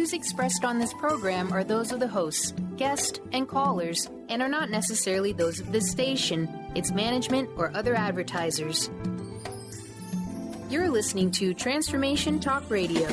views expressed on this program are those of the hosts, guests, and callers, and are not necessarily those of this station, its management, or other advertisers. You're listening to Transformation Talk Radio.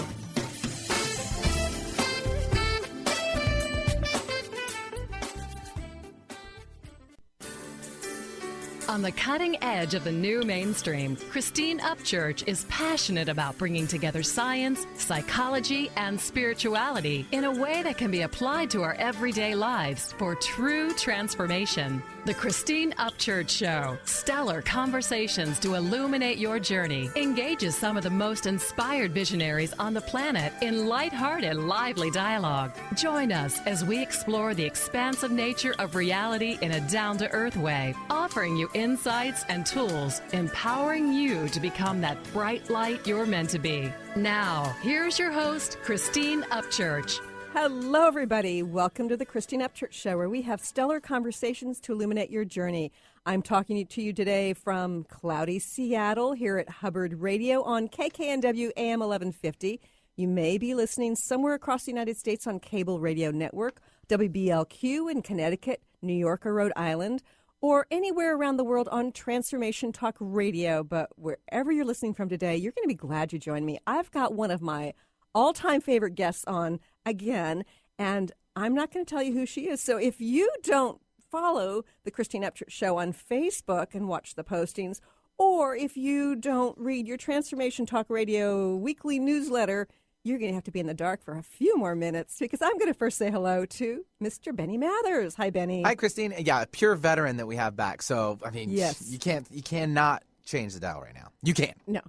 On the cutting edge of the new mainstream, Christine Upchurch is passionate about bringing together science, psychology, and spirituality in a way that can be applied to our everyday lives for true transformation. The Christine Upchurch Show, stellar conversations to illuminate your journey, engages some of the most inspired visionaries on the planet in lighthearted, lively dialogue. Join us as we explore the expansive nature of reality in a down-to-earth way, offering you insights and tools, empowering you to become that bright light you're meant to be. Now, here's your host, Christine Upchurch. Hello, everybody. Welcome to the Christine Upchurch Show, where we have stellar conversations to illuminate your journey. I'm talking to you today from cloudy Seattle here at Hubbard Radio on KKNW AM 1150. You may be listening somewhere across the United States on cable radio network, WBLQ in Connecticut, New York, or Rhode Island, or anywhere around the world on Transformation Talk Radio. But wherever you're listening from today, you're going to be glad you joined me. I've got one of my all-time favorite guests on again, and I'm not going to tell you who she is. So if you don't follow the Christine Upchurch Show on Facebook and watch the postings, or if you don't read your Transformation Talk Radio weekly newsletter, you're going to have to be in the dark for a few more minutes, because I'm going to first say hello to Mr. Benny Mathers. Hi, Benny. Hi, Christine. Yeah, a pure veteran that we have back. So, I mean, yes. you cannot change the dial right now. You can't. No.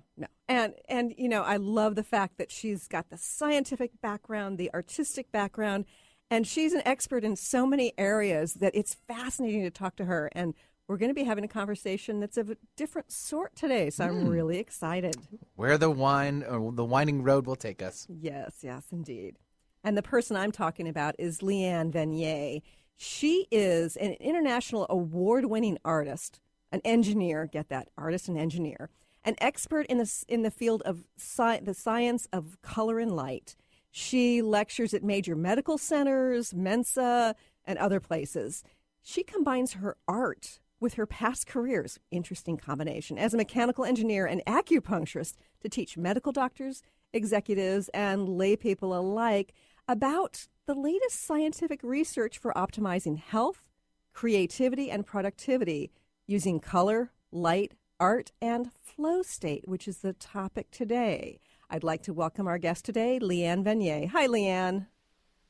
And you know, I love the fact that she's got the scientific background, the artistic background, and she's an expert in so many areas that it's fascinating to talk to her. And we're going to be having a conversation that's of a different sort today, so I'm really excited. Where the winding road will take us. Yes, indeed. And the person I'm talking about is Leanne Vanier. She is an international award-winning artist, an engineer, get that, artist and engineer, an expert in the field of the science of color and light. She lectures at major medical centers, Mensa, and other places. She combines her art with her past careers, interesting combination, as a mechanical engineer and acupuncturist to teach medical doctors, executives, and lay people alike about the latest scientific research for optimizing health, creativity, and productivity using color, light, art, and flow state, which is the topic today. I'd like to welcome our guest today, Leanne Vanier. Hi, Leanne.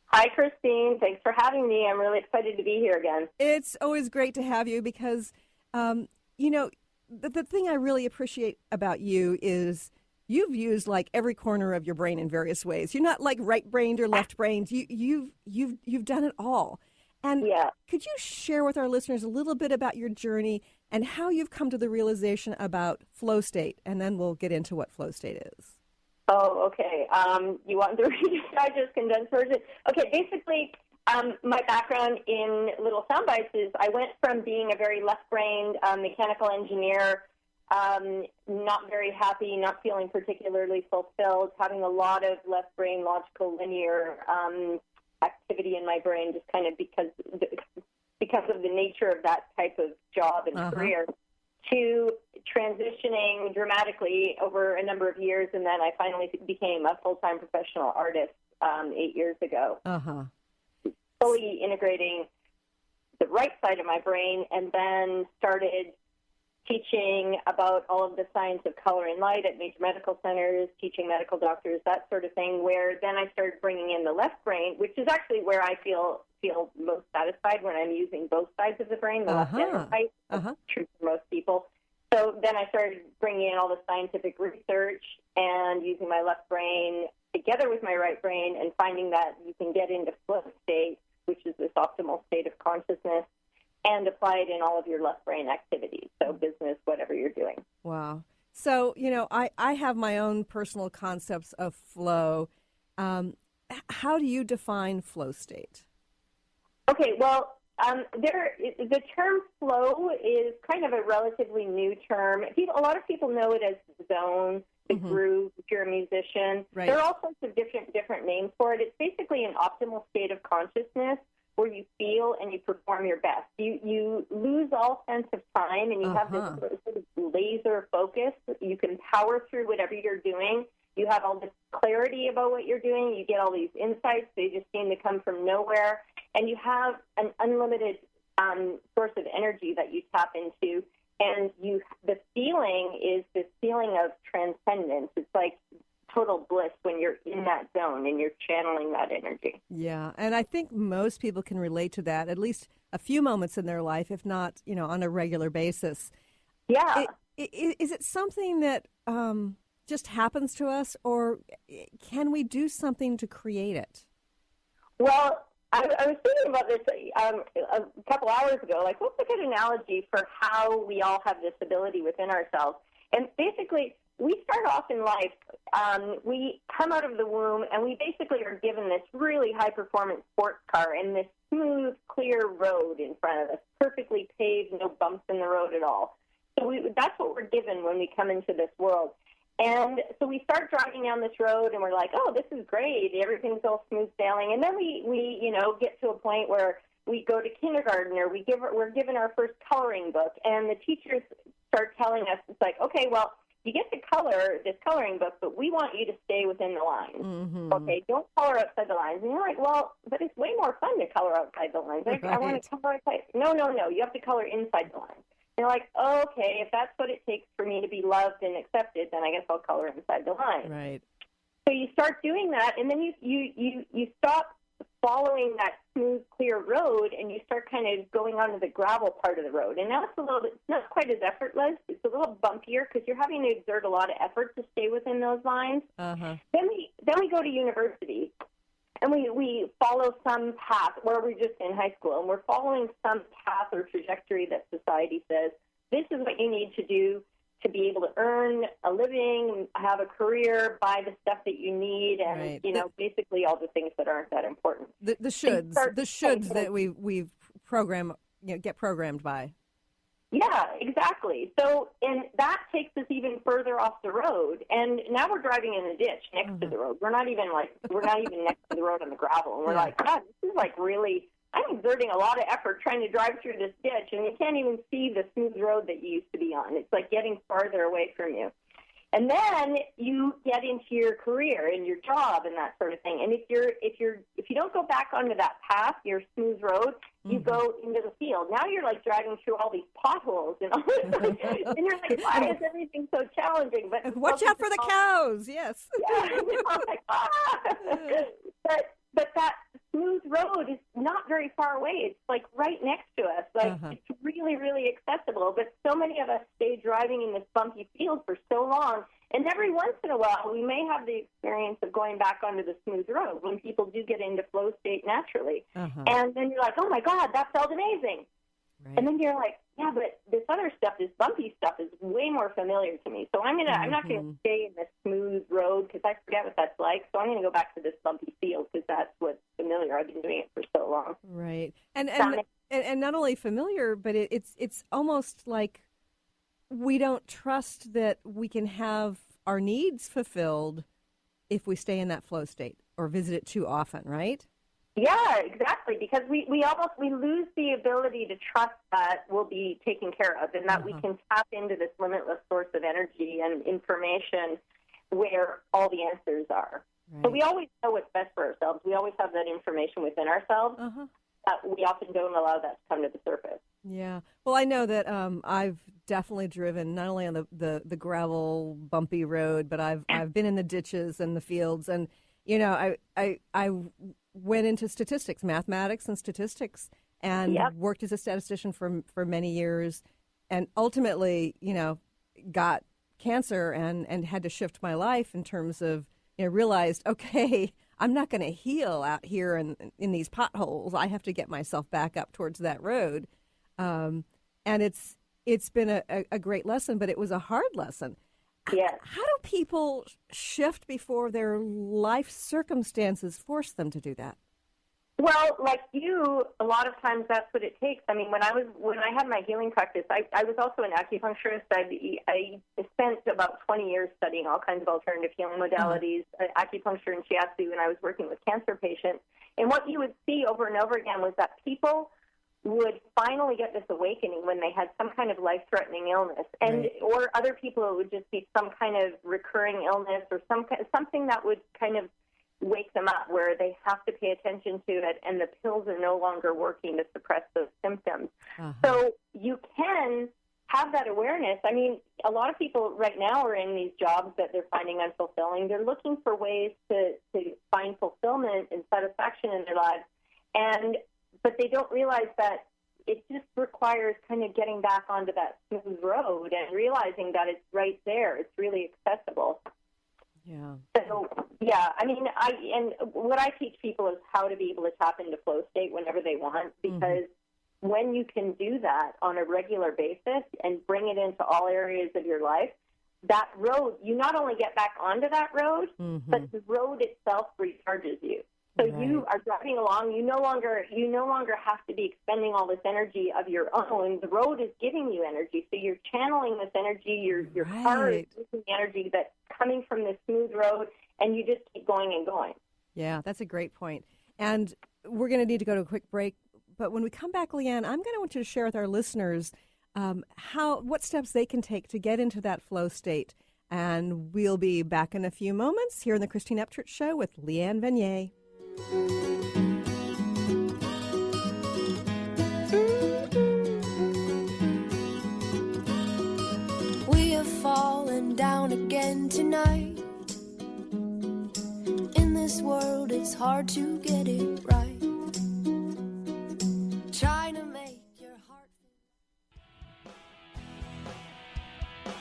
Hi, Christine. Thanks for having me. I'm really excited to be here again. It's always great to have you because, you know, the thing I really appreciate about you is you've used like every corner of your brain in various ways. You're not like right-brained or left-brained. You've done it all. And could you share with our listeners a little bit about your journey and how you've come to the realization about flow state? And then we'll get into what flow state is. Oh, okay. You want the digest condensed version? Okay, basically, my background in little sound bites is I went from being a very left-brained mechanical engineer, not very happy, not feeling particularly fulfilled, having a lot of left-brain logical linear activity in my brain, just kind of because of the nature of that type of job and career, to transitioning dramatically over a number of years, and then I finally became a full-time professional artist 8 years ago. Fully integrating the right side of my brain, and then started teaching about all of the science of color and light at major medical centers, teaching medical doctors, that sort of thing, where then I started bringing in the left brain, which is actually where I feel most satisfied when I'm using both sides of the brain, the left and the right. That's true for most people. So then I started bringing in all the scientific research and using my left brain together with my right brain and finding that you can get into flow state, which is this optimal state of consciousness, and apply it in all of your left brain activities, so business, whatever you're doing. Wow. So, you know, I have my own personal concepts of flow. How do you define flow state? Okay, well, the term flow is kind of a relatively new term. A lot of people know it as zone. the groove, if you're a musician. Right. There are all sorts of different names for it. It's basically an optimal state of consciousness where you feel and you perform your best. You lose all sense of time, and you have this sort of laser focus. You can power through whatever you're doing. You have all this clarity about what you're doing. You get all these insights. They just seem to come from nowhere. And you have an unlimited source of energy that you tap into. And the feeling is this feeling of transcendence. It's like total bliss when you're in that zone and you're channeling that energy. Yeah, and I think most people can relate to that, at least a few moments in their life, if not, on a regular basis. Yeah. Is it something that just happens to us, or can we do something to create it? Well, I was thinking about this a couple hours ago. Like, what's a good analogy for how we all have this ability within ourselves? And basically, we start off in life, we come out of the womb, and we basically are given this really high-performance sports car and this smooth, clear road in front of us, perfectly paved, no bumps in the road at all. So that's what we're given when we come into this world. And so we start driving down this road, and we're like, oh, this is great. Everything's all smooth sailing. And then we get to a point where we go to kindergarten, or we're given our first coloring book, and the teachers start telling us, it's like, okay, well, you get to color this coloring book, but we want you to stay within the lines. Mm-hmm. Okay, don't color outside the lines. And you're like, well, but it's way more fun to color outside the lines. Right. I want to color outside. No, you have to color inside the lines. And you're like, oh, okay, if that's what it takes for me to be loved and accepted, then I guess I'll color inside the lines. Right. So you start doing that, and then you stop following that smooth, clear road, and you start kind of going onto the gravel part of the road. And now it's not quite as effortless. It's a little bumpier because you're having to exert a lot of effort to stay within those lines. Uh-huh. Then we go to university, and we follow some path, where we're just in high school, and we're following some path or trajectory that society says, this is what you need to do to be able to earn a living, have a career, buy the stuff that you need, and right. Basically all the things that aren't that important. The shoulds that we've programmed, get programmed by. Yeah, exactly. So, and that takes us even further off the road, and now we're driving in a ditch next to the road. We're not even next to the road on the gravel, and we're like, God, this is like really. I'm exerting a lot of effort trying to drive through this ditch, and you can't even see the smooth road that you used to be on. It's like getting farther away from you. And then you get into your career and your job and that sort of thing. And if you don't go back onto that path, your smooth road, you go into the field. Now you're like driving through all these potholes and all this, and you're like, why is everything so challenging? But watch out for the cows. Yes. Yeah. But that smooth road is not very far away. It's like right next to us. Like it's really, really accessible. But so many of us stay driving in this bumpy field for so long. And every once in a while, we may have the experience of going back onto the smooth road when people do get into flow state naturally. And then you're like, oh, my God, that felt amazing. Right. And then you're like, yeah, but this other stuff, this bumpy stuff, is way more familiar to me. So I'm not gonna stay in this smooth road because I forget what that's like. So I'm gonna go back to this bumpy field because that's what's familiar. I've been doing it for so long. Right, and not only familiar, but it's almost like we don't trust that we can have our needs fulfilled if we stay in that flow state or visit it too often, right? Yeah, exactly, because we lose the ability to trust that we'll be taken care of and that we can tap into this limitless source of energy and information where all the answers are. Right. So we always know what's best for ourselves. We always have that information within ourselves. We often don't allow that to come to the surface. Yeah. Well, I know that I've definitely driven not only on the gravel, bumpy road, but I've been in the ditches and the fields, and I went into statistics, mathematics and statistics, and worked as a statistician for many years, and ultimately, got cancer and had to shift my life in terms of, realized, okay, I'm not going to heal out here in these potholes. I have to get myself back up towards that road. And it's been a great lesson, but it was a hard lesson. Yes. How do people shift before their life circumstances force them to do that? Well, like you, a lot of times that's what it takes. I mean, when I had my healing practice, I was also an acupuncturist. I spent about 20 years studying all kinds of alternative healing modalities, acupuncture and shiatsu, and I was working with cancer patients. And what you would see over and over again was that people would finally get this awakening when they had some kind of life-threatening illness, and or other people it would just be some kind of recurring illness or something that would kind of wake them up where they have to pay attention to it, and the pills are no longer working to suppress those symptoms. So you can have that awareness. I mean, a lot of people right now are in these jobs that they're finding unfulfilling. They're looking for ways to find fulfillment and satisfaction in their lives, but they don't realize that it just requires kind of getting back onto that smooth road and realizing that it's right there. It's really accessible. Yeah. So, yeah, I mean, what I teach people is how to be able to tap into flow state whenever they want, because when you can do that on a regular basis and bring it into all areas of your life, that road, you not only get back onto that road, but the road itself recharges you. So you are driving along. You no longer have to be expending all this energy of your own. The road is giving you energy, so you're channeling this energy. Your car is using the energy that's coming from this smooth road, and you just keep going and going. Yeah, that's a great point. And we're going to need to go to a quick break. But when we come back, Leanne, I'm going to want you to share with our listeners what steps they can take to get into that flow state. And we'll be back in a few moments here in the Christine Upchurch Show with Leanne Vanier. We have fallen down again tonight. In this world it's hard to get it right. Trying to make your heart.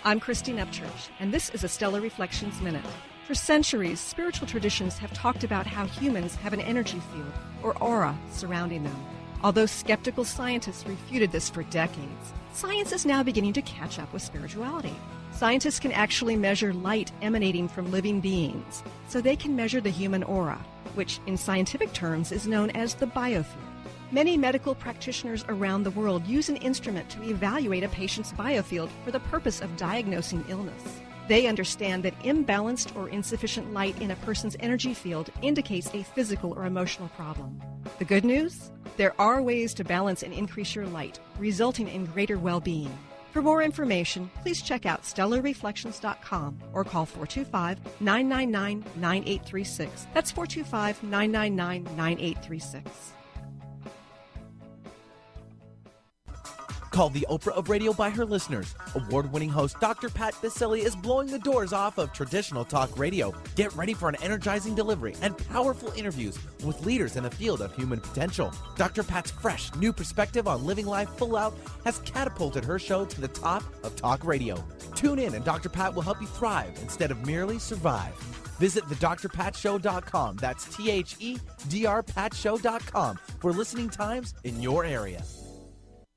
I'm Christine Upchurch, and this is a Stellar Reflections Minute. For centuries, spiritual traditions have talked about how humans have an energy field, or aura, surrounding them. Although skeptical scientists refuted this for decades, science is now beginning to catch up with spirituality. Scientists can actually measure light emanating from living beings, so they can measure the human aura, which in scientific terms is known as the biofield. Many medical practitioners around the world use an instrument to evaluate a patient's biofield for the purpose of diagnosing illness. They understand that imbalanced or insufficient light in a person's energy field indicates a physical or emotional problem. The good news? There are ways to balance and increase your light, resulting in greater well-being. For more information, please check out stellarreflections.com or call 425-999-9836. That's 425-999-9836. Called the Oprah of Radio by her listeners, award-winning host Dr. Pat Baccili is blowing the doors off of traditional talk radio. Get ready for an energizing delivery and powerful interviews with leaders in the field of human potential. Dr. Pat's fresh, new perspective on living life full out has catapulted her show to the top of talk radio. Tune in and Dr. Pat will help you thrive instead of merely survive. Visit thedrpatshow.com. That's THEDRPatshow.com for listening times in your area.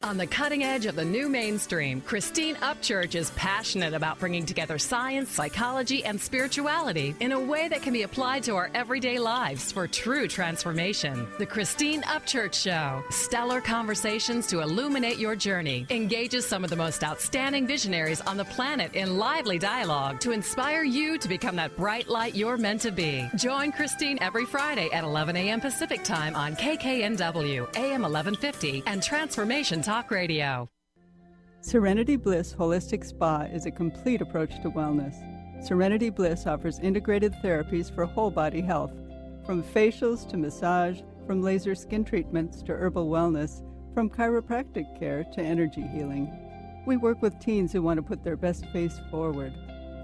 On the cutting edge of the new mainstream, Christine Upchurch is passionate about bringing together science, psychology, and spirituality in a way that can be applied to our everyday lives for true transformation. The Christine Upchurch Show, stellar conversations to illuminate your journey, engages some of the most outstanding visionaries on the planet in lively dialogue to inspire you to become that bright light you're meant to be. Join Christine every Friday at 11 a.m. Pacific Time on KKNW, AM 1150, and Transformation Talk Radio. Serenity Bliss Holistic Spa is a complete approach to wellness. Serenity Bliss offers integrated therapies for whole body health, from facials to massage, from laser skin treatments to herbal wellness, from chiropractic care to energy healing. We work with teens who want to put their best face forward,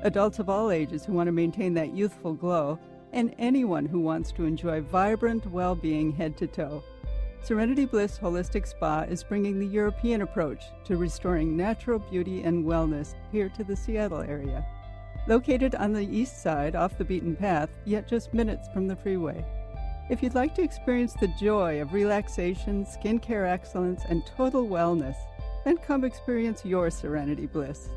adults of all ages who want to maintain that youthful glow, and anyone who wants to enjoy vibrant well-being head to toe. Serenity Bliss Holistic Spa is bringing the European approach to restoring natural beauty and wellness here to the Seattle area. Located on the east side off the beaten path, yet just minutes from the freeway. If you'd like to experience the joy of relaxation, skincare excellence, and total wellness, then come experience your Serenity Bliss.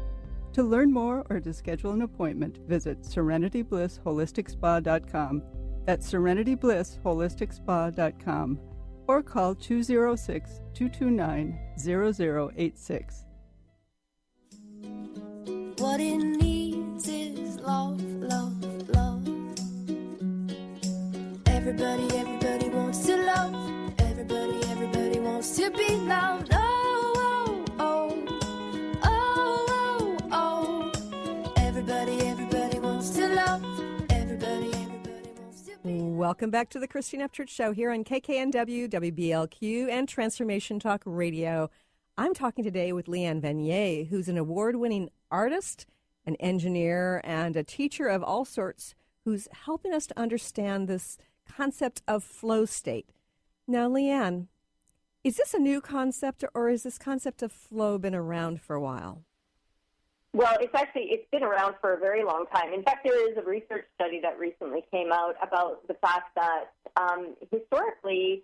To learn more or to schedule an appointment, visit SerenityBlissHolisticSpa.com. That's SerenityBlissHolisticSpa.com. or call 206-229-0086. What it needs is love, love, love. Everybody wants to love. Everybody wants to be loved. Oh, oh, oh, oh, oh, oh. Everybody wants to love. Everybody wants to be. Welcome back to the Christine Upchurch Show here on KKNW, WBLQ, and Transformation Talk Radio. I'm talking today with Leanne Vanier, who's an award-winning artist, an engineer, and a teacher of all sorts who's helping us to understand this concept of flow state. Now, Leanne, is this a new concept, or is this concept of flow been around for a while? Well, it's been around for a very long time. In fact, there is a research study that recently came out about the fact that historically,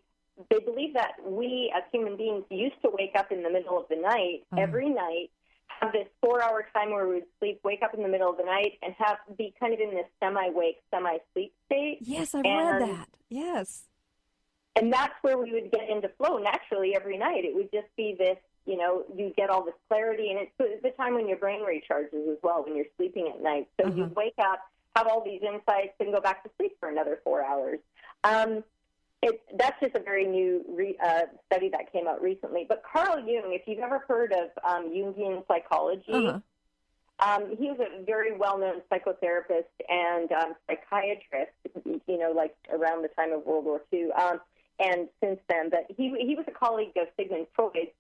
they believe that we as human beings used to wake up in the middle of the night every night, have this 4-hour time where we would sleep, wake up in the middle of the night, and be kind of in this semi-wake, semi-sleep state. Yes, I've read that. Yes. And that's where we would get into flow naturally every night. It would just be this, you get all this clarity, and it's the time when your brain recharges as well, when you're sleeping at night. So you wake up, have all these insights, and go back to sleep for another 4 hours. That's just a very new study that came out recently. But Carl Jung, if you've ever heard of Jungian psychology, he was a very well-known psychotherapist and psychiatrist, like around the time of World War II, and since then. But he was a colleague of Sigmund Freud.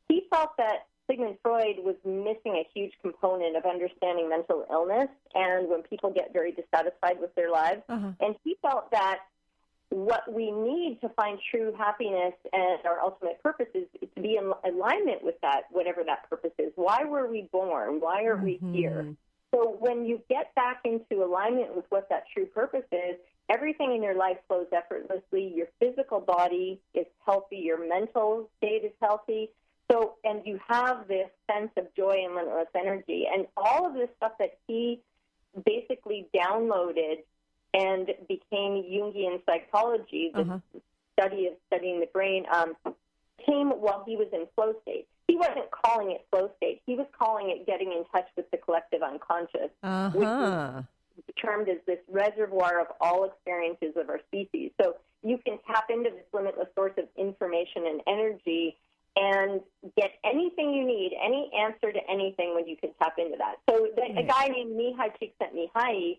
He felt that Sigmund Freud was missing a huge component of understanding mental illness and when people get very dissatisfied with their lives. And he felt that what we need to find true happiness and our ultimate purpose is to be in alignment with that, whatever that purpose is. Why were we born? Why are we here? So when you get back into alignment with what that true purpose is, everything in your life flows effortlessly. Your physical body is healthy. Your mental state is healthy. So, and you have this sense of joy and limitless energy. And all of this stuff that he basically downloaded and became Jungian psychology, the study of studying the brain, came while he was in flow state. He wasn't calling it flow state. He was calling it getting in touch with the collective unconscious, which is termed as this reservoir of all experiences of our species. So you can tap into this limitless source of information and energy and get anything you need, any answer to anything when you can tap into that. So a guy named Mihai Csikszentmihalyi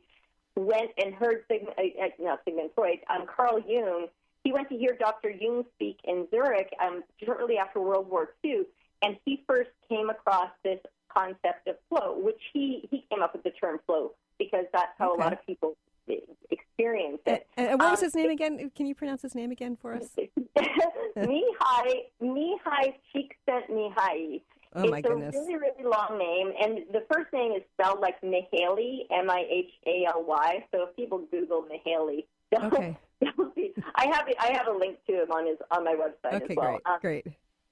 went and heard Sigmund Freud, Carl Jung. He went to hear Dr. Jung speak in Zurich shortly after World War II, and he first came across this concept of flow, which he came up with the term flow because that's how a lot of people experience it. And what was his name again? Can you pronounce his name again for us? Mihai Csikszentmihalyi. Oh, my goodness. It's a really, really long name, and the first name is spelled like Mihaly, Mihaly. So if people Google Mihaly, they'll see. I have a link to him on my website as well. Great.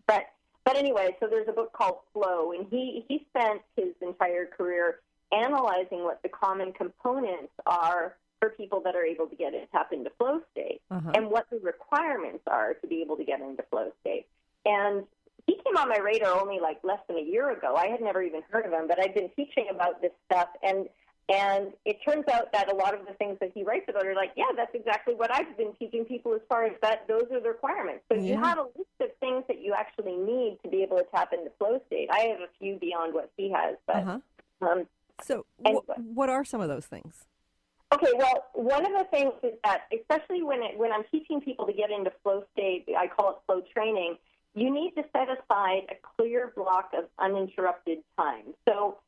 But anyway, so there's a book called Flow, and he spent his entire career analyzing what the common components are for people that are able to tap into flow state, and what the requirements are to be able to get into flow state. And he came on my radar only like less than a year ago. I had never even heard of him, but I've been teaching about this stuff, and it turns out that a lot of the things that he writes about are like, yeah, that's exactly what I've been teaching people as far as that. Those are the requirements. So you have a list of things that you actually need to be able to tap into flow state. I have a few beyond what he has, but so what are some of those things? Okay, well, one of the things is that, especially when I'm teaching people to get into flow state, I call it flow training, you need to set aside a clear block of uninterrupted time. So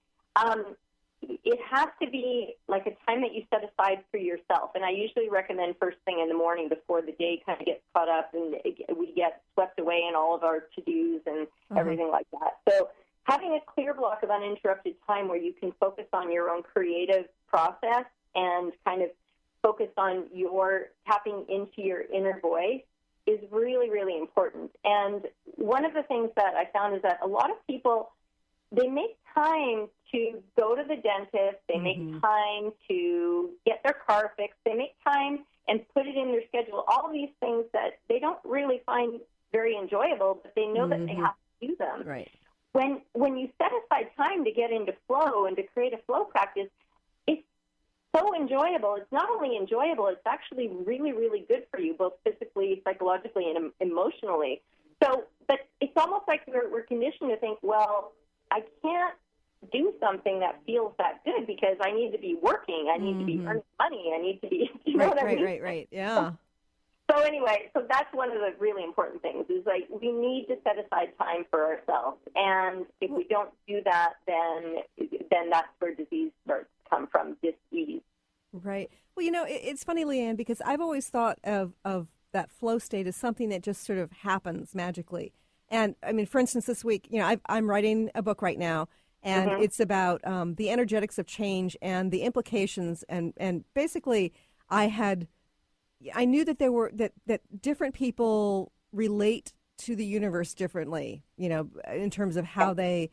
it has to be like a time that you set aside for yourself. And I usually recommend first thing in the morning before the day kind of gets caught up and we get swept away in all of our to-dos and everything like that. So having a clear block of uninterrupted time where you can focus on your own creative process and kind of focus on your tapping into your inner voice is really, really important. And one of the things that I found is that a lot of people, they make time to go to the dentist, they make time to get their car fixed, they make time and put it in their schedule. All of these things that they don't really find very enjoyable, but they know that they have to do them. Right. When you set aside time to get into flow and to create a flow practice, it's so enjoyable. It's not only enjoyable, it's actually really, really good for you, both physically, psychologically, and emotionally. So, but it's almost like we're conditioned to think, well, I can't do something that feels that good because I need to be working, I need to be earning money, I need to be, you know what I mean? Right, yeah. So anyway, so that's one of the really important things is like we need to set aside time for ourselves, and if we don't do that, then that's where disease starts to come from, dis-ease. Right. Well, you know, it's funny, Leanne, because I've always thought of that flow state as something that just sort of happens magically. And I mean, for instance, this week, you know, I'm writing a book right now, and it's about the energetics of change and the implications, and basically, I knew that there were that different people relate to the universe differently, you know, in terms of how their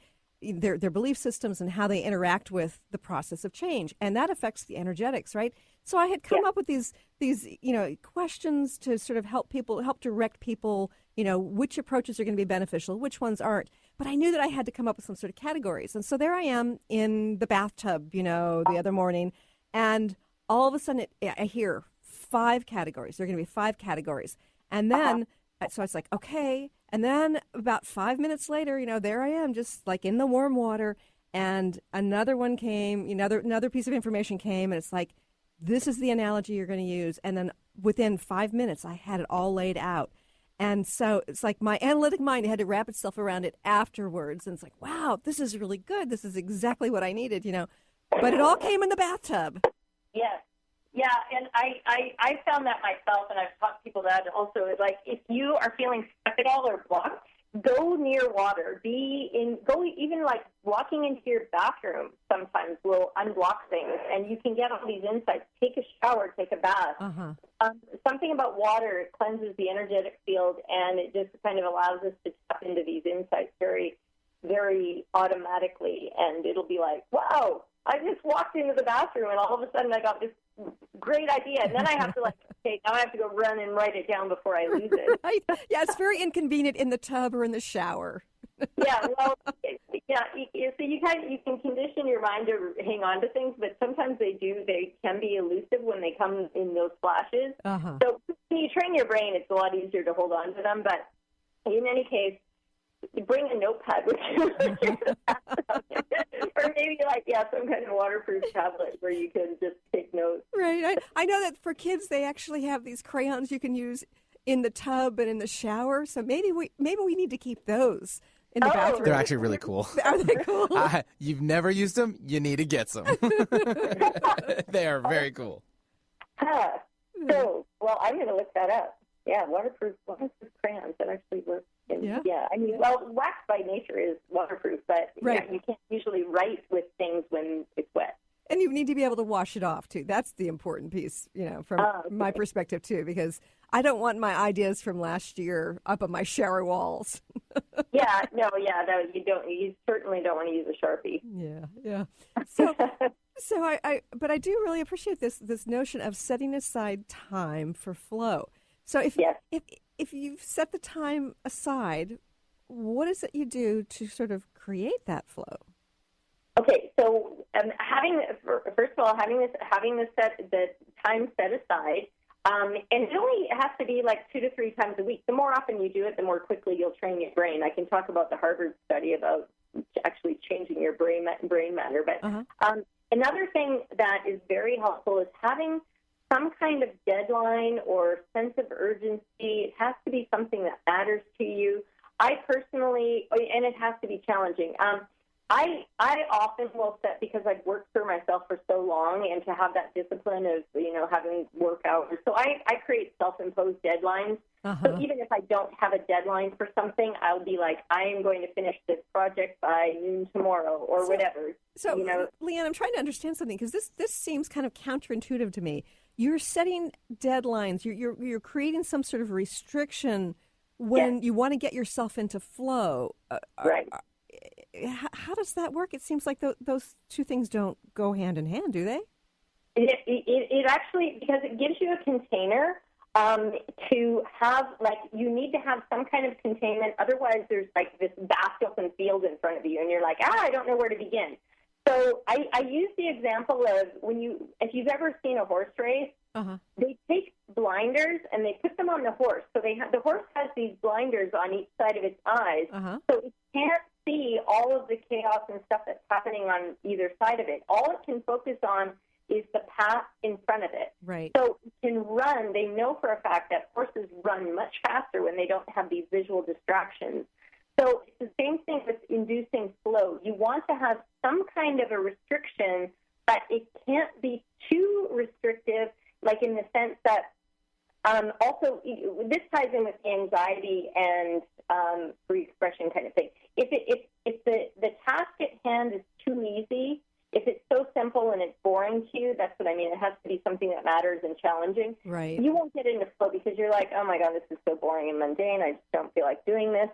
belief systems and how they interact with the process of change, and that affects the energetics, right? So I had come up with these you know, questions to sort of help direct people, you know, which approaches are going to be beneficial, which ones aren't. But I knew that I had to come up with some sort of categories, and so there I am in the bathtub, you know, the other morning, and all of a sudden I hear 5 categories. There are going to be 5 categories. And then, so it's like, okay. And then about 5 minutes later, you know, there I am just like in the warm water. And another one came, another piece of information came. And it's like, this is the analogy you're going to use. And then within 5 minutes, I had it all laid out. And so it's like my analytic mind had to wrap itself around it afterwards. And it's like, wow, this is really good. This is exactly what I needed, you know. But it all came in the bathtub. Yes. Yeah, and I found that myself, and I've taught people that also. Is like if you are feeling stuck at all or blocked, go near water. Go even like walking into your bathroom sometimes will unblock things, and you can get all these insights. Take a shower, take a bath. Something about water, it cleanses the energetic field, and it just kind of allows us to tap into these insights very, very automatically, and it'll be like, wow, I just walked into the bathroom, and all of a sudden I got this great idea, and then I have to okay, now I have to go run and write it down before I lose it. Right. Yeah, it's very inconvenient in the tub or in the shower. Yeah, well, so you can condition your mind to hang on to things, but sometimes they can be elusive when they come in those flashes. So when you train your brain, it's a lot easier to hold on to them, but in any case, bring a notepad with you. Or maybe some kind of waterproof tablet where you can just take notes. Right. I know that for kids they actually have these crayons you can use in the tub and in the shower. So maybe we need to keep those in the bathroom. They're actually really cool. Are they cool? You've never used them? You need to get some. They are very cool. So, well, I'm going to look that up. Yeah, waterproof crayons that actually work. I mean, wax by nature is waterproof, but you can't usually write with things when it's wet. And you need to be able to wash it off, too. That's the important piece, from my perspective, too, because I don't want my ideas from last year up on my shower walls. No, you don't. You certainly don't want to use a Sharpie. Yeah. So but I do really appreciate this notion of setting aside time for flow. So if you've set the time aside, what is it you do to sort of create that flow? Okay, so first of all, having the time set aside, and it only has to be like 2 to 3 times a week. The more often you do it, the more quickly you'll train your brain. I can talk about the Harvard study about actually changing your brain matter. But another thing that is very helpful is having some kind of deadline or sense of urgency. It has to be something that matters to you. I personally, and it has to be challenging. I often will set, because I've worked for myself for so long, and to have that discipline of, having work hours. So I create self-imposed deadlines. So even if I don't have a deadline for something, I'll be like, I am going to finish this project by noon tomorrow or whatever. So, Leanne, I'm trying to understand something, because this seems kind of counterintuitive to me. You're setting deadlines. You're creating some sort of restriction when you want to get yourself into flow. Right. How does that work? It seems like those two things don't go hand in hand, do they? It actually, because it gives you a container to have, like, you need to have some kind of containment. Otherwise, there's like this vast open field in front of you, and you're like, I don't know where to begin. So I use the example of if you've ever seen a horse race, they take blinders and they put them on the horse. So the horse has these blinders on each side of its eyes, so it can't see all of the chaos and stuff that's happening on either side of it. All it can focus on is the path in front of it. Right. So it can run. They know for a fact that horses run much faster when they don't have these visual distractions. So it's the same thing with inducing flow. You want to have some kind of a restriction, but it can't be too restrictive, like in the sense that also this ties in with anxiety and free expression kind of thing. If the task at hand is too easy, if it's so simple and it's boring to you, that's what I mean. It has to be something that matters and challenging. Right. You won't get into flow because you're like, oh, my God, this is so boring and mundane. I just don't feel like doing this.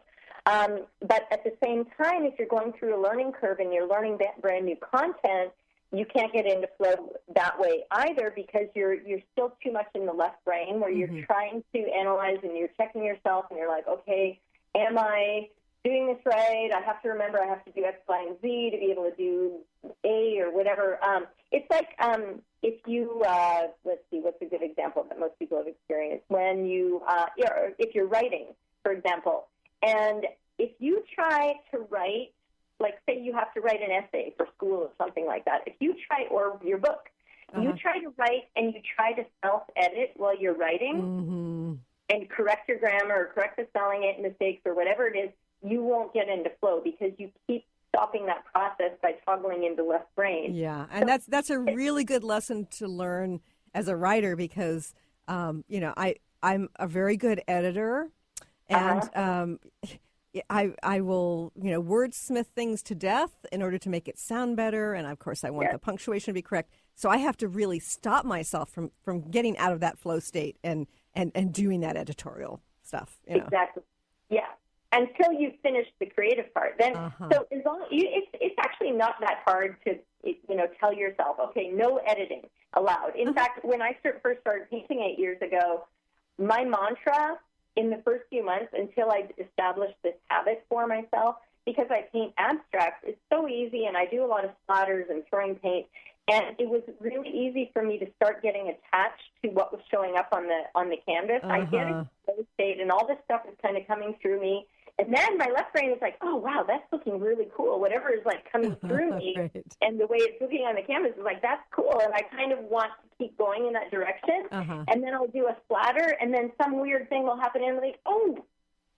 But at the same time, if you're going through a learning curve and you're learning brand new content, you can't get into flow that way either because you're still too much in the left brain where you're trying to analyze and you're checking yourself and you're like, okay, am I doing this right? I have to remember I have to do X, Y, and Z to be able to do A or whatever. It's like if you, let's see, what's a good example that most people have experienced? When you, if you're writing, for example, and if you try to write, like say you have to write an essay for school or something like that, if you try, or your book, you try to write and you try to self-edit while you're writing and correct your grammar or correct the spelling mistakes or whatever it is, you won't get into flow because you keep stopping that process by toggling into left brain. Yeah, and that's a really good lesson to learn as a writer because, I'm a very good editor, and I will, wordsmith things to death in order to make it sound better, and of course I want the punctuation to be correct. So I have to really stop myself from getting out of that flow state and doing that editorial stuff. Exactly. Yeah. Until you finish the creative part, then so as long it's actually not that hard to tell yourself, okay, no editing allowed. In fact, when I first started painting 8 years ago, my mantra in the first few months until I established this habit for myself, because I paint abstracts, it's so easy, and I do a lot of splatters and throwing paint, and it was really easy for me to start getting attached to what was showing up on the canvas. I get in flow state, and all this stuff is kind of coming through me. And then my left brain is like, oh, wow, that's looking really cool. Whatever is, like, coming through me and the way it's looking on the canvas is like, that's cool. And I kind of want to keep going in that direction. And then I'll do a splatter, and then some weird thing will happen, and I'm like, oh,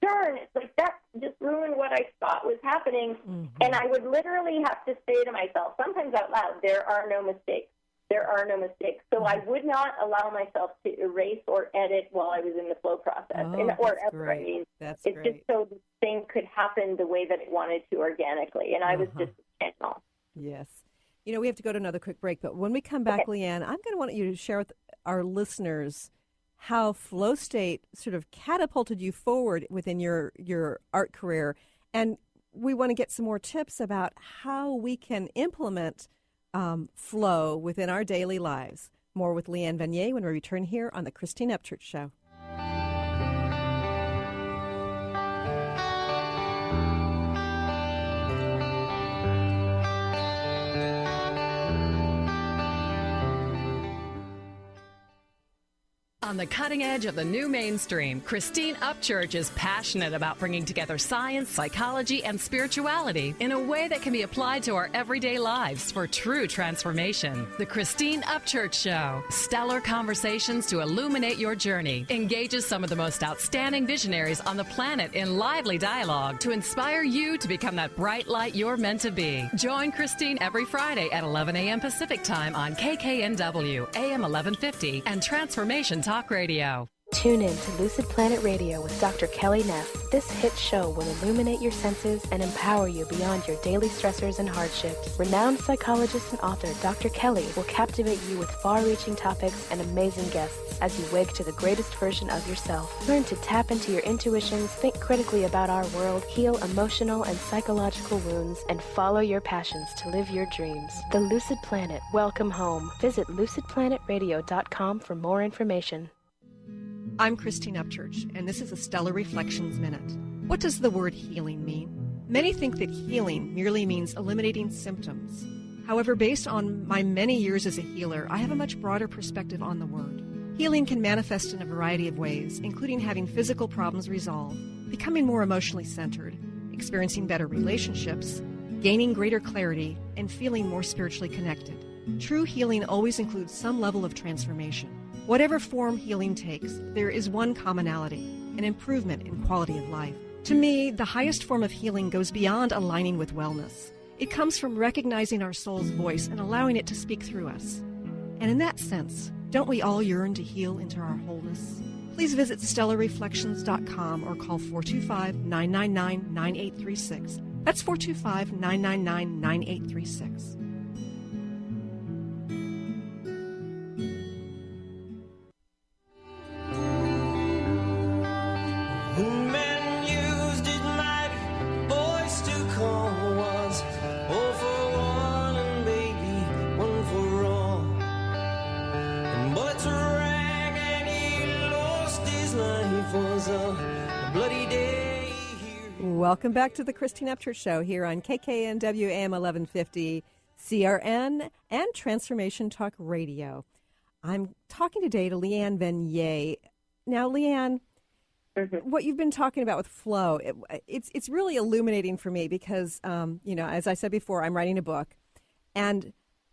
darn, it's like that just ruined what I thought was happening. And I would literally have to say to myself, sometimes out loud, there are no mistakes. There are no mistakes. So I would not allow myself to erase or edit while I was in the flow process. Or ever. I mean, it's just so the thing could happen the way that it wanted to organically. And I was just intentional. Yes. We have to go to another quick break. But when we come back, Leanne, I'm going to want you to share with our listeners how flow state sort of catapulted you forward within your art career. And we want to get some more tips about how we can implement flow within our daily lives. More with Leanne Vanier when we return here on the Christine Upchurch Show. On the cutting edge of the new mainstream, Christine Upchurch is passionate about bringing together science, psychology, and spirituality in a way that can be applied to our everyday lives for true transformation. The Christine Upchurch Show, stellar conversations to illuminate your journey, engages some of the most outstanding visionaries on the planet in lively dialogue to inspire you to become that bright light you're meant to be. Join Christine every Friday at 11 a.m. Pacific Time on KKNW, AM 1150, and Transformation Talk Radio. Tune in to Lucid Planet Radio with Dr. Kelly Neff. This hit show will illuminate your senses and empower you beyond your daily stressors and hardships. Renowned psychologist and author Dr. Kelly will captivate you with far-reaching topics and amazing guests as you wake to the greatest version of yourself. Learn to tap into your intuitions, think critically about our world, heal emotional and psychological wounds, and follow your passions to live your dreams. The Lucid Planet. Welcome home. Visit lucidplanetradio.com for more information. I'm Christine Upchurch, and this is a Stellar Reflections Minute. What does the word healing mean? Many think that healing merely means eliminating symptoms. However, based on my many years as a healer, I have a much broader perspective on the word. Healing can manifest in a variety of ways, including having physical problems resolved, becoming more emotionally centered, experiencing better relationships, gaining greater clarity, and feeling more spiritually connected. True healing always includes some level of transformation. Whatever form healing takes, there is one commonality, an improvement in quality of life. To me, the highest form of healing goes beyond aligning with wellness. It comes from recognizing our soul's voice and allowing it to speak through us. And in that sense, don't we all yearn to heal into our wholeness? Please visit stellarreflections.com or call 425-999-9836. That's 425-999-9836. Welcome back to the Christine Upchurch Show here on KKNW AM 1150, CRN, and Transformation Talk Radio. I'm talking today to Leanne Venier. Now, Leanne, what you've been talking about with flow, it's really illuminating for me because, as I said before, I'm writing a book, and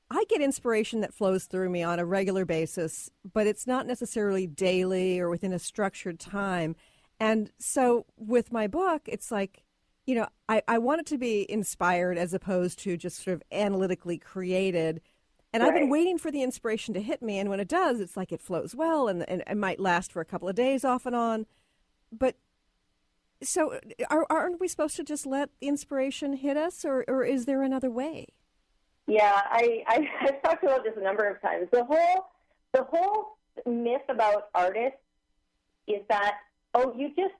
I get inspiration that flows through me on a regular basis, but it's not necessarily daily or within a structured time. And so with my book, it's like, I want it to be inspired as opposed to just sort of analytically created. And I've been waiting for the inspiration to hit me. And when it does, it's like it flows well and it might last for a couple of days off and on. But so aren't we supposed to just let the inspiration hit us, or is there another way? Yeah, I've talked about this a number of times. The whole myth about artists is that, you just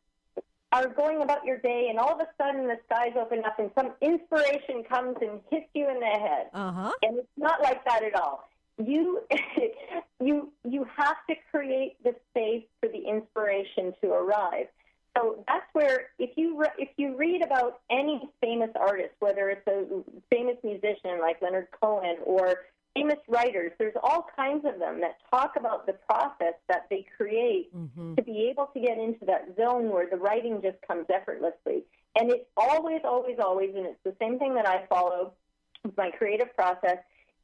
are going about your day, and all of a sudden the skies open up, and some inspiration comes and hits you in the head. And it's not like that at all. You have to create the space for the inspiration to arrive. So that's where, if you read about any famous artist, whether it's a famous musician like Leonard Cohen or famous writers, there's all kinds of them that talk about the process that they create to be able to get into that zone where the writing just comes effortlessly. And it's always, always, always, and it's the same thing that I follow with my creative process,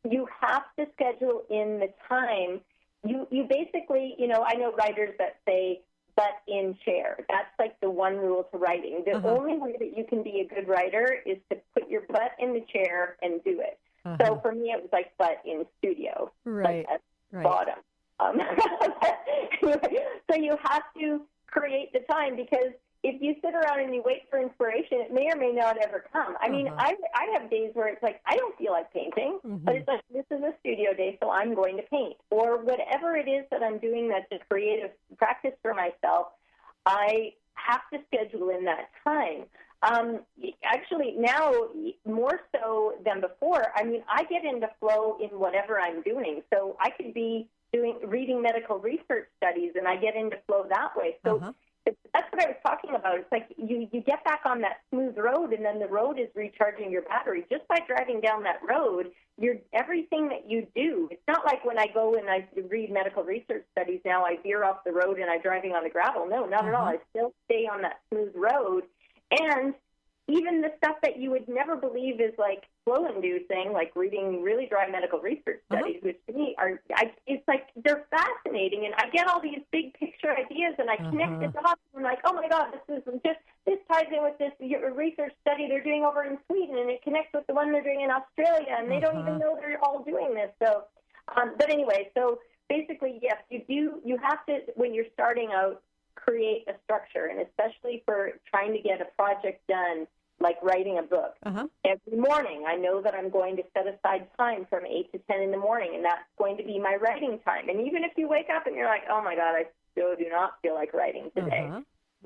you have to schedule in the time. You basically, I know writers that say, butt in chair. That's like the one rule to writing. The only way that you can be a good writer is to put your butt in the chair and do it. So for me, it was like butt in studio, like at bottom. So you have to create the time, because if you sit around and you wait for inspiration, it may or may not ever come. I mean, I have days where it's like, I don't feel like painting, but it's like, this is a studio day, so I'm going to paint. Or whatever it is that I'm doing that's a creative practice for myself, I have to schedule in that time. Actually, now more so than before, I mean, I get into flow in whatever I'm doing. So I could be reading medical research studies, and I get into flow that way. So that's what I was talking about. It's like you get back on that smooth road, and then the road is recharging your battery. Just by driving down that road, everything that you do, it's not like when I go and I read medical research studies now, I veer off the road and I'm driving on the gravel. No, not at all. I still stay on that smooth road. And even the stuff that you would never believe is like flow-inducing, like reading really dry medical research studies, which to me it's like they're fascinating, and I get all these big picture ideas, and I connect the dots, and I'm like, oh my God, this ties in with this research study they're doing over in Sweden, and it connects with the one they're doing in Australia, and they don't even know they're all doing this. So, but anyway, so basically, yes, you have to, when you're starting out, create a structure, and especially for trying to get a project done, like writing a book. Every morning, I know that I'm going to set aside time from 8 to 10 in the morning, and that's going to be my writing time. And even if you wake up and you're like, oh, my God, I still do not feel like writing today,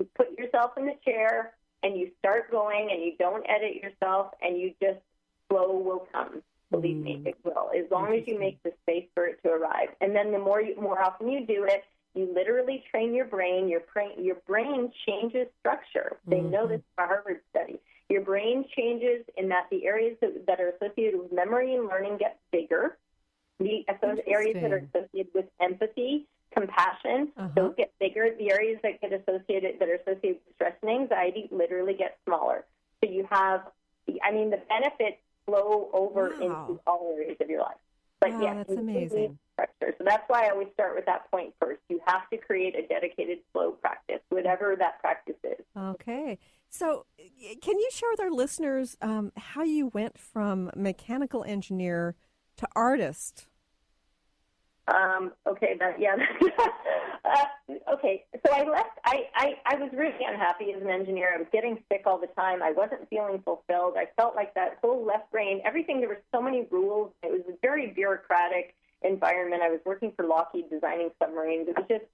you put yourself in the chair, and you start going, and you don't edit yourself, and you just, flow will come. Believe me, it will, as long as you make the space for it to arrive. And then the more often you do it, you literally train your brain. Your brain changes structure. They know this from a Harvard study. Your brain changes in that the areas that are associated with memory and learning get bigger. The areas that are associated with empathy, compassion, those get bigger. The areas that are associated with stress and anxiety literally get smaller. So you have, the benefits flow over into all areas of your life. But wow, yes, that's amazing. Structure. So that's why I always start with that point first. You have to create a dedicated flow practice, whatever that practice is. Okay. So can you share with our listeners how you went from mechanical engineer to artist? Okay. Okay. So I left. I was really unhappy as an engineer. I was getting sick all the time. I wasn't feeling fulfilled. I felt like that whole left brain, everything, there were so many rules. It was a very bureaucratic environment. I was working for Lockheed designing submarines. It was just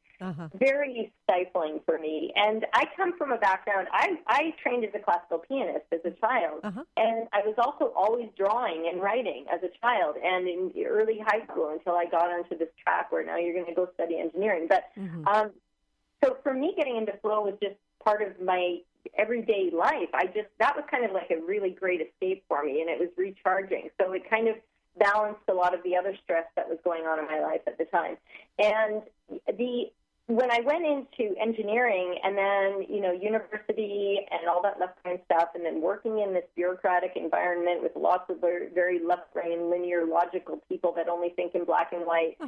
very stifling for me. And I come from a background, I trained as a classical pianist as a child, and I was also always drawing and writing as a child and in early high school until I got onto this track where now you're going to go study engineering. But so for me, getting into flow was just part of my everyday life. That was kind of like a really great escape for me, and it was recharging. So it kind of balanced a lot of the other stress that was going on in my life at the time. And when I went into engineering and then, university and all that left brain stuff, and then working in this bureaucratic environment with lots of very left brain, linear, logical people that only think in black and white,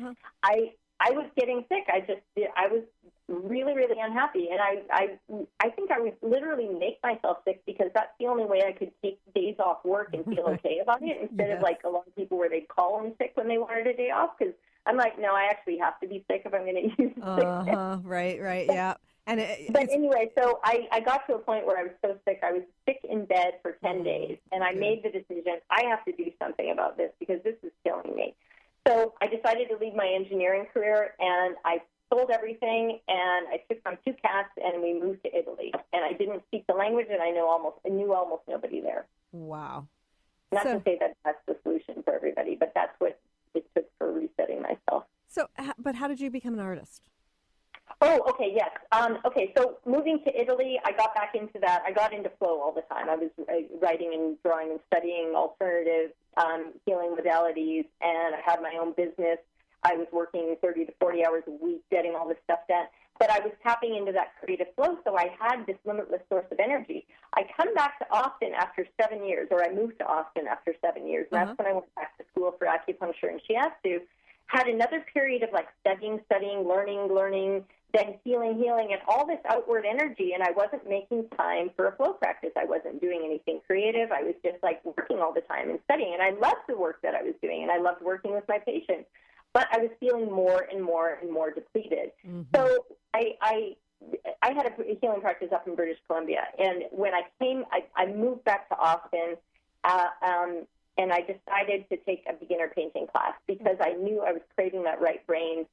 I was getting sick. I was really, really unhappy. And I think I would literally make myself sick because that's the only way I could take days off work and feel okay about it instead of like a lot of people where they'd call in sick when they wanted a day off, because I'm like, no, I actually have to be sick if I'm going to use sick. Right, yeah. But anyway, so I got to a point where I was so sick. I was sick in bed for 10 days, and I made the decision, I have to do something about this because this is killing me. So I decided to leave my engineering career, and I sold everything, and I took my 2 cats, and we moved to Italy. And I didn't speak the language, and I knew almost nobody there. Wow. Not to say that that's the solution for everybody, but that's what it took for resetting myself. So, but how did you become an artist? Oh, okay, yes. So moving to Italy, I got back into that. I got into flow all the time. I was writing and drawing and studying alternative healing modalities, and I had my own business. I was working 30 to 40 hours a week getting all this stuff done. But I was tapping into that creative flow, so I had this limitless source of energy. I come back to Austin after 7 years, or I moved to Austin after 7 years. And that's when I went back to school for acupuncture and shiatsu. Had another period of like studying, learning, then healing, and all this outward energy, and I wasn't making time for a flow practice. I wasn't doing anything creative. I was just like working all the time and studying, and I loved the work that I was doing, and I loved working with my patients, but I was feeling more and more depleted. So I had a healing practice up in British Columbia, and when I moved back to Austin, and I decided to take a beginner painting class because I knew I was craving that right brain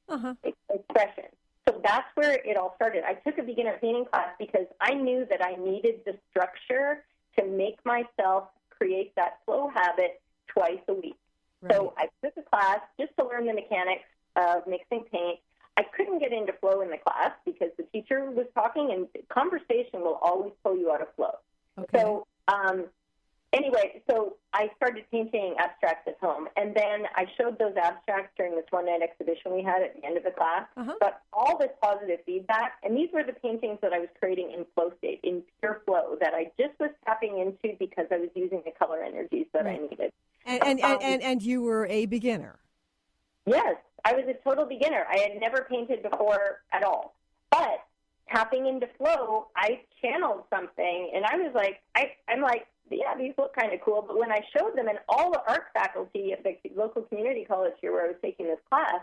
expression. So that's where it all started. I took a beginner painting class because I knew that I needed the structure to make myself create that flow habit twice a week. Right. So I took a class just to learn the mechanics of mixing paint. I couldn't get into flow in the class because the teacher was talking, and conversation will always pull you out of flow. Okay. So anyway, so I started painting abstracts at home, and then I showed those abstracts during this one-night exhibition we had at the end of the class. Got all this positive feedback, and these were the paintings that I was creating in flow state, in pure flow, that I just was tapping into because I was using the color energies that I needed. And you were a beginner. Yes, I was a total beginner. I had never painted before at all. But tapping into flow, I channeled something, and I was like, I'm like, yeah, these look kind of cool. But when I showed them, and all the art faculty at the local community college here where I was taking this class,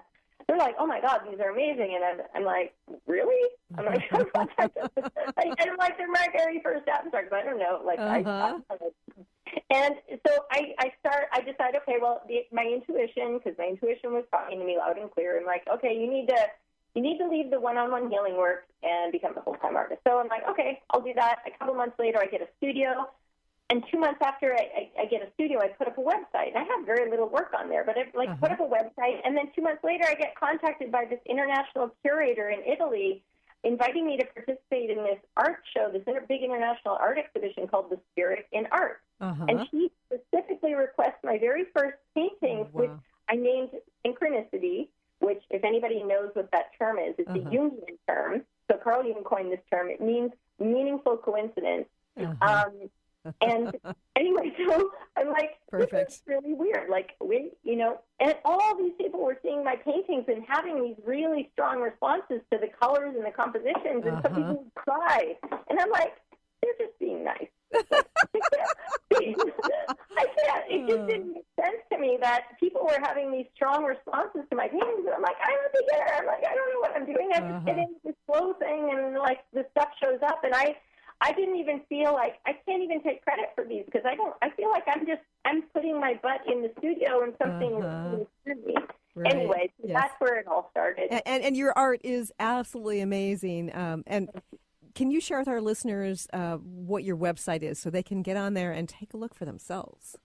they're like, oh my God, these are amazing. And I'm like, really? I'm like, and I'm like, they're my very first abstracts. I don't know. Like, and so I decide, okay, well, my intuition, because my intuition was talking to me loud and clear. I'm like, okay, you need to leave the one-on-one healing work and become a full-time artist. So I'm like, okay, I'll do that. A couple months later, I get a studio. And 2 months after I get a studio, I put up a website. And I have very little work on there, but I put up a website. And then 2 months later, I get contacted by this international curator in Italy inviting me to participate in this art show, this big international art exhibition called The Spirit in Art. And he specifically requests my very first paintings, which I named Synchronicity, which, if anybody knows what that term is, it's a Jungian term. So Carl Jung coined this term. It means meaningful coincidence. And anyway, so I'm like, this is really weird. Like, and all these people were seeing my paintings and having these really strong responses to the colors and the compositions, and some people would cry. And I'm like, they're just being nice. I can't. It just didn't make sense to me that people were having these strong responses to my paintings. And I'm like, I'm a beginner. I'm like, I don't know what I'm doing. I just get into this flow thing, and like the stuff shows up, and I didn't even feel like, I can't even take credit for these, because I feel like I'm putting my butt in the studio and something is doing me. Right. Anyway, that's where it all started. And your art is absolutely amazing. And can you share with our listeners what your website is so they can get on there and take a look for themselves?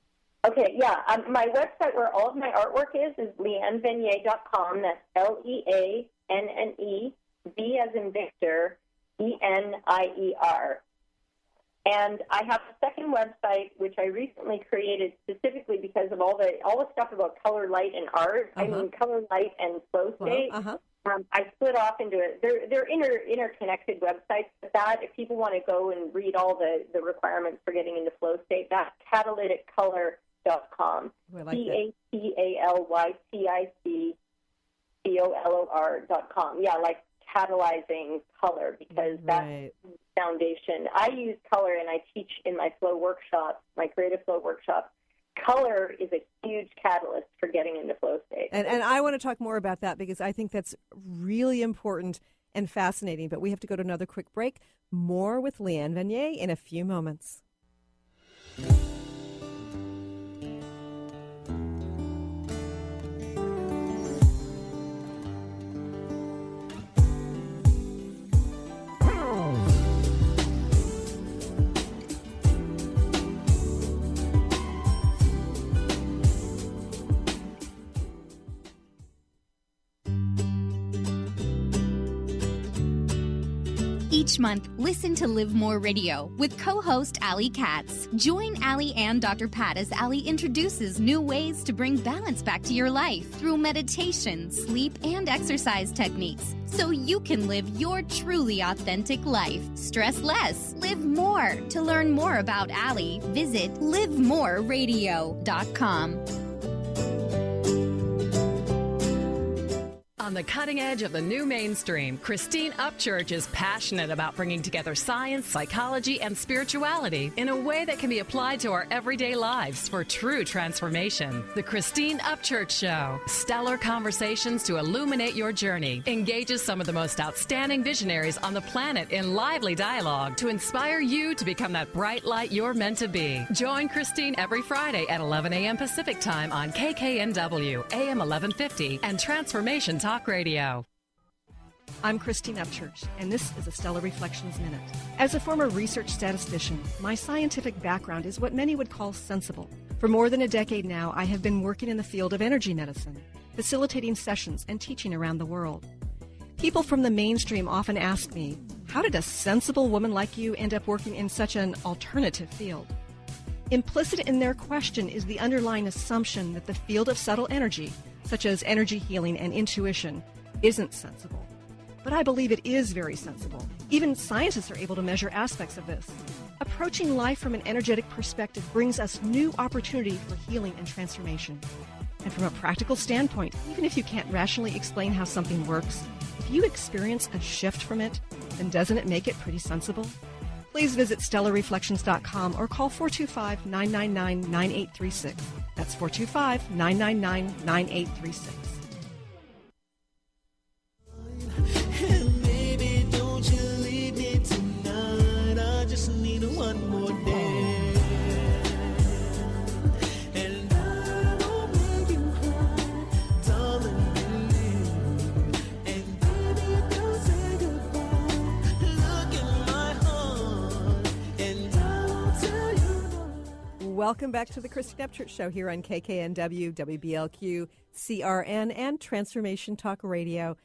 Okay, yeah. My website where all of my artwork is leannevenier.com. That's Leanne, V as in Victor, ENIER. And I have a second website, which I recently created specifically because of all the stuff about color, light, and art. I mean, color, light, and flow state. I split off into it. They're interconnected websites. But that, if people want to go and read all the requirements for getting into flow state, that's catalyticcolor.com. CATALYTICCOLOR.com. Yeah, like catalyzing color, because that's the foundation. I use color, and I teach in my flow workshops, my creative flow workshops. Color is a huge catalyst for getting into flow state. And I want to talk more about that, because I think that's really important and fascinating. But we have to go to another quick break. More with Leanne Venier in a few moments. Each month, listen to Live More Radio with co-host Allie Katz. Join Allie and Dr. Pat as Allie introduces new ways to bring balance back to your life through meditation, sleep, and exercise techniques, so you can live your truly authentic life. Stress less, live more. To learn more about Allie, visit livemoreradio.com. On the cutting edge of the new mainstream, Christine Upchurch is passionate about bringing together science, psychology, and spirituality in a way that can be applied to our everyday lives for true transformation. The Christine Upchurch Show, stellar conversations to illuminate your journey, engages some of the most outstanding visionaries on the planet in lively dialogue to inspire you to become that bright light you're meant to be. Join Christine every Friday at 11 a.m. Pacific Time on KKNW, AM 1150, and Transformation Talk Radio. I'm Christine Upchurch, and this is a Stellar Reflections Minute. As a former research statistician, my scientific background is what many would call sensible. For more than a decade now, I have been working in the field of energy medicine, facilitating sessions and teaching around the world. People from the mainstream often ask me, how did a sensible woman like you end up working in such an alternative field? Implicit in their question is the underlying assumption that the field of subtle energy, such as energy healing and intuition, isn't sensible. But I believe it is very sensible. Even scientists are able to measure aspects of this. Approaching life from an energetic perspective brings us new opportunity for healing and transformation. And from a practical standpoint, even if you can't rationally explain how something works, if you experience a shift from it, then doesn't it make it pretty sensible? Please visit StellarReflections.com or call 425-999-9836. That's 425-999-9836. Welcome back to the Christine Upchurch Show here on KKNW, WBLQ, CRN, and Transformation Talk Radio.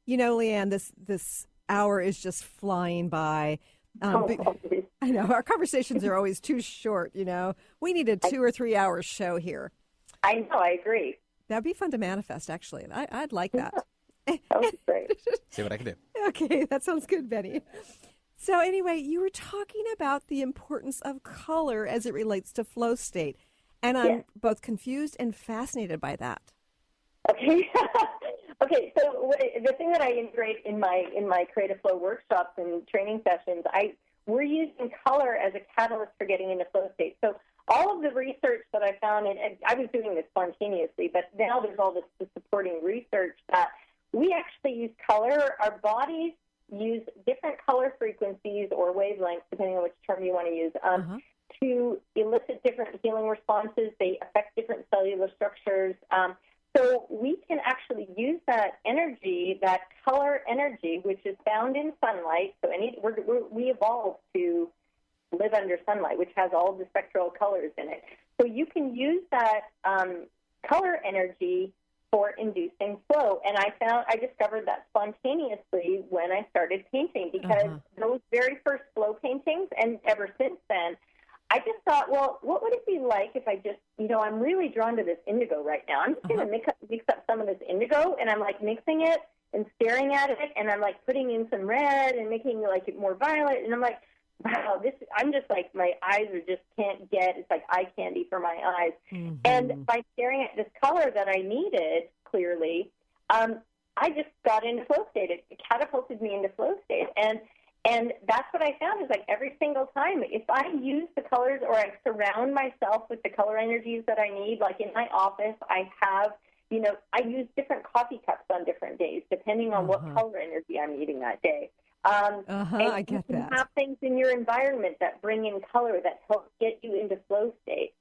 You know, Leanne, this hour is just flying by. I know, our conversations are always too short, you know. We need a 2 or 3 hour show here. I know, I agree. That'd be fun to manifest, actually. I'd like that. That would be great. See what I can do. Okay, that sounds good, Benny. So anyway, you were talking about the importance of color as it relates to flow state, and I'm both confused and fascinated by that. Okay. Okay, so the thing that I integrate in my Creative Flow workshops and training sessions, we're using color as a catalyst for getting into flow state. So all of the research that I found, and I was doing this spontaneously, but now there's all this supporting research that we actually use color. Our bodies use different color frequencies or wavelengths, depending on which term you want to use, to elicit different healing responses. They affect different cellular structures. So we can actually use that energy, that color energy, which is found in sunlight. So we evolved to live under sunlight, which has all the spectral colors in it. So you can use that color energy for inducing flow. And I discovered that spontaneously when I started painting, because those very first flow paintings, and ever since then, I just thought, well, what would it be like if I just, I'm really drawn to this indigo right now. I'm just going to mix up some of this indigo, and I'm like mixing it and staring at it, and I'm like putting in some red and making like it more violet, and I'm like, wow, I'm just like, my eyes can't get, it's like eye candy for my eyes. Mm-hmm. And by staring at this color that I needed, clearly, I just got into flow state. It catapulted me into flow state. And that's what I found is like every single time, if I use the colors or I surround myself with the color energies that I need, like in my office, I have, I use different coffee cups on different days, depending on what color energy I'm needing that day. I get that. You have things in your environment that bring in color that help get you into flow state.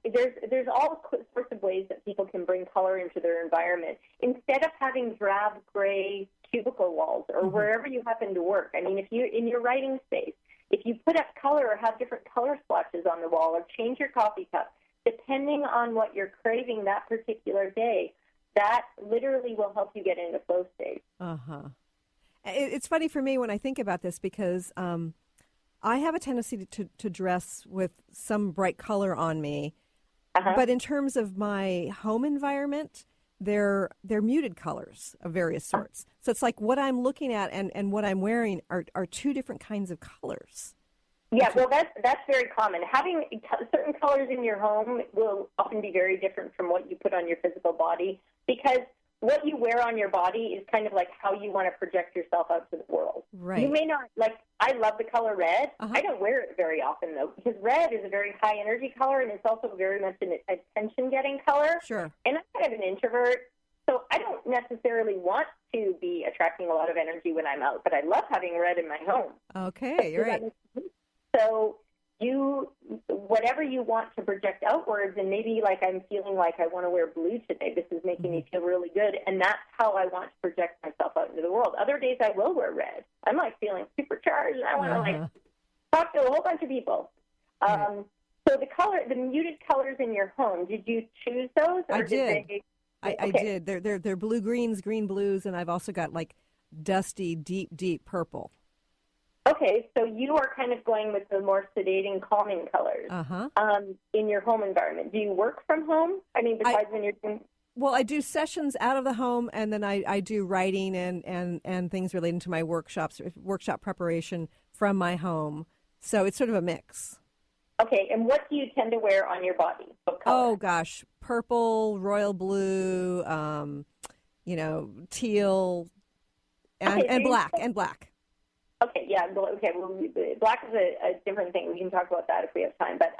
There's all sorts of ways that people can bring color into their environment. Instead of having drab, gray cubicle walls or wherever you happen to work, I mean, if you're in your writing space, if you put up color or have different color splotches on the wall or change your coffee cup, depending on what you're craving that particular day, that literally will help you get into flow state. It's funny for me when I think about this because I have a tendency to dress with some bright color on me, but in terms of my home environment, they're muted colors of various sorts. So it's like what I'm looking at and what I'm wearing are two different kinds of colors. Yeah, well, that's very common. Having certain colors in your home will often be very different from what you put on your physical body, because what you wear on your body is kind of like how you want to project yourself out to the world. Right. You may not, I love the color red. I don't wear it very often, though, because red is a very high energy color, and it's also very much an attention-getting color. Sure. And I'm kind of an introvert, so I don't necessarily want to be attracting a lot of energy when I'm out, but I love having red in my home. Okay, you're right. So whatever you want to project outwards, and maybe like I'm feeling like I want to wear blue today, this is making me feel really good, and that's how I want to project myself out into the world. Other days I will wear red. I'm like feeling supercharged. I want to talk to a whole bunch of people. So the muted colors in your home, did you choose those? Or I did. I did. They're blue greens, green blues, and I've also got like dusty, deep purple. Okay, so you are kind of going with the more sedating, calming colors in your home environment. Do you work from home? I mean, besides when you're doing... Well, I do sessions out of the home, and then I do writing and things relating to my workshop preparation from my home. So it's sort of a mix. Okay, and what do you tend to wear on your body? What color? Oh, gosh, purple, royal blue, teal, and black. Okay, yeah. Okay, well, black is a different thing. We can talk about that if we have time. But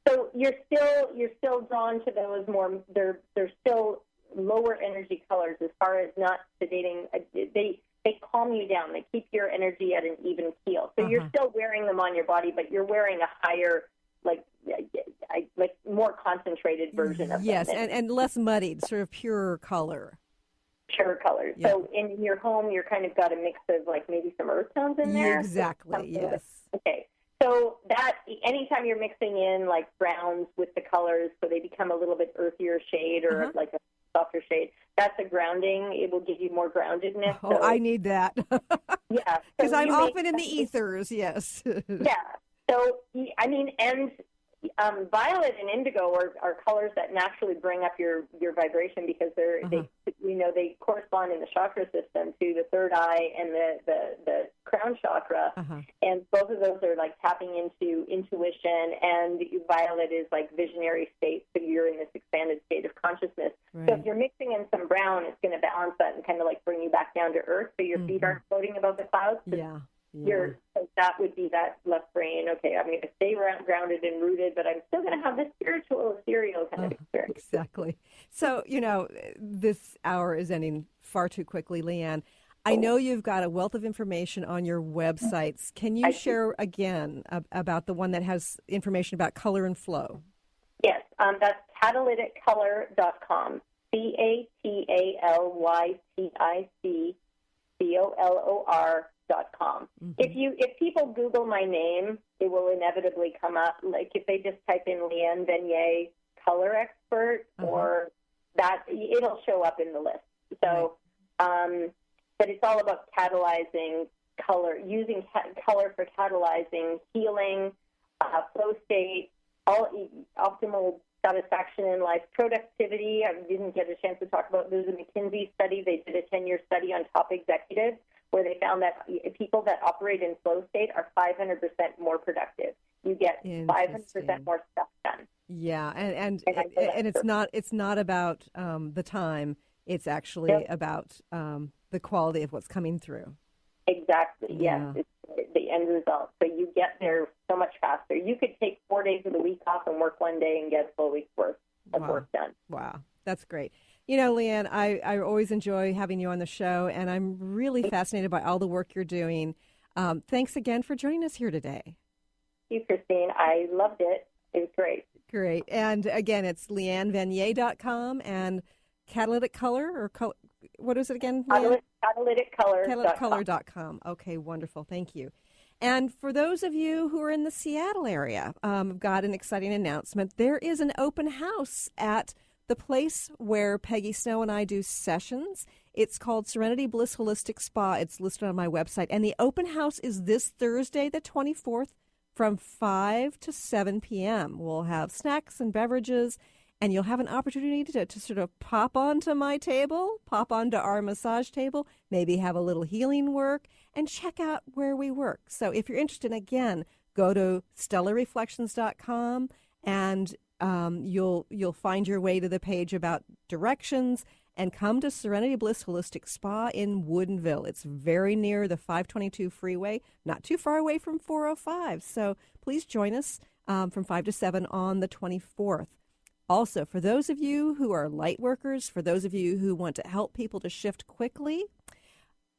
so you're still drawn to those more. They're still lower energy colors as far as not sedating. They calm you down. They keep your energy at an even keel. So you're still wearing them on your body, but you're wearing a higher, like more concentrated version of them. Yes, and less muddied, sort of purer color. Pure colors. Yeah. So in your home, you're kind of got a mix of like maybe some earth tones in there. Exactly. Yes. Okay. So So that anytime you're mixing in like browns with the colors, so they become a little bit earthier shade or like a softer shade, that's a grounding. It will give you more groundedness. Oh, I need that. Yeah. Because so I'm often in the ethers, yes. Yeah. So, I mean, and violet and indigo are colors that naturally bring up your vibration because they correspond in the chakra system to the third eye and the crown chakra, and both of those are like tapping into intuition, and violet is like visionary state, so you're in this expanded state of consciousness. Right. So if you're mixing in some brown, it's going to balance that and kind of like bring you back down to earth, so your feet aren't floating above the clouds. Yeah. So that would be that left brain. Okay, I'm going to stay grounded and rooted, but I'm still going to have this spiritual, ethereal kind of experience. Exactly. So, this hour is ending far too quickly, Leanne. I know you've got a wealth of information on your websites. Can you share again about the one that has information about color and flow? Yes, that's catalyticcolor.com. CATALYTICCOLOR.com. If people Google my name, it will inevitably come up. Like if they just type in Leanne Venier color expert, or that, it'll show up in the list. So, but it's all about catalyzing color, using color for catalyzing healing, flow state, optimal satisfaction in life, productivity. I didn't get a chance to talk about. There's a McKinsey study. They did a 10-year study on top executives, where they found that people that operate in flow state are 500% more productive. You get 500% more stuff done. Yeah, and it's not about the time. It's actually about the quality of what's coming through. Exactly. Yes, it's the end result. So you get there so much faster. You could take 4 days of the week off and work one day and get a full week's worth of work done. Wow, that's great. Leanne, I always enjoy having you on the show, and I'm really fascinated by all the work you're doing. Thanks again for joining us here today. Thank you, Christine. I loved it. It was great. Great. And again, it's leannevenier.com and Catalytic Color, or what is it again? Catalyticcolor.com. Okay, wonderful. Thank you. And for those of you who are in the Seattle area, I've got an exciting announcement. There is an open house at the place where Peggy Snow and I do sessions. It's called Serenity Bliss Holistic Spa. It's listed on my website. And the open house is this Thursday, the 24th, from 5 to 7 p.m. We'll have snacks and beverages, and you'll have an opportunity to sort of pop onto my table, pop onto our massage table, maybe have a little healing work, and check out where we work. So if you're interested, again, go to stellarreflections.com, and you'll find your way to the page about directions, and come to Serenity Bliss Holistic Spa in Woodinville. It's very near the 522 freeway, not too far away from 405. So please join us from 5 to 7 on the 24th. Also, for those of you who are light workers, for those of you who want to help people to shift quickly,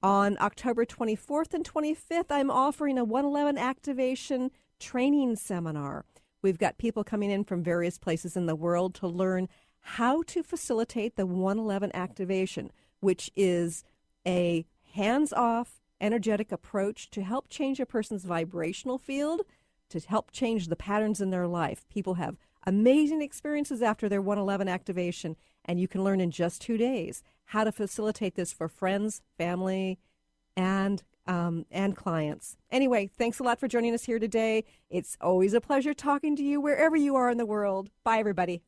on October 24th and 25th, I'm offering a 111 activation training seminar. We've got people coming in from various places in the world to learn how to facilitate the 111 activation, which is a hands-off, energetic approach to help change a person's vibrational field, to help change the patterns in their life. People have amazing experiences after their 111 activation, and you can learn in just 2 days how to facilitate this for friends, family, and clients. Anyway, thanks a lot for joining us here today. It's always a pleasure talking to you wherever you are in the world. Bye, everybody.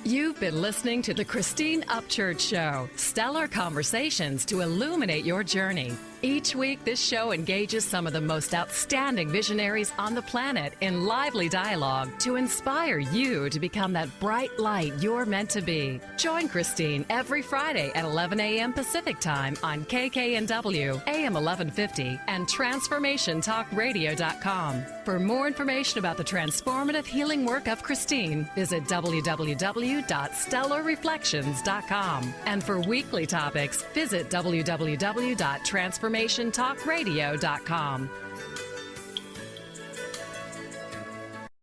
You've been listening to the Christine Upchurch Show, stellar conversations to illuminate your journey. Each week, this show engages some of the most outstanding visionaries on the planet in lively dialogue to inspire you to become that bright light you're meant to be. Join Christine every Friday at 11 a.m. Pacific Time on KKNW, AM 1150, and TransformationTalkRadio.com. For more information about the transformative healing work of Christine, visit www.stellarreflections.com. And for weekly topics, visit www.transformationtalkradio.com.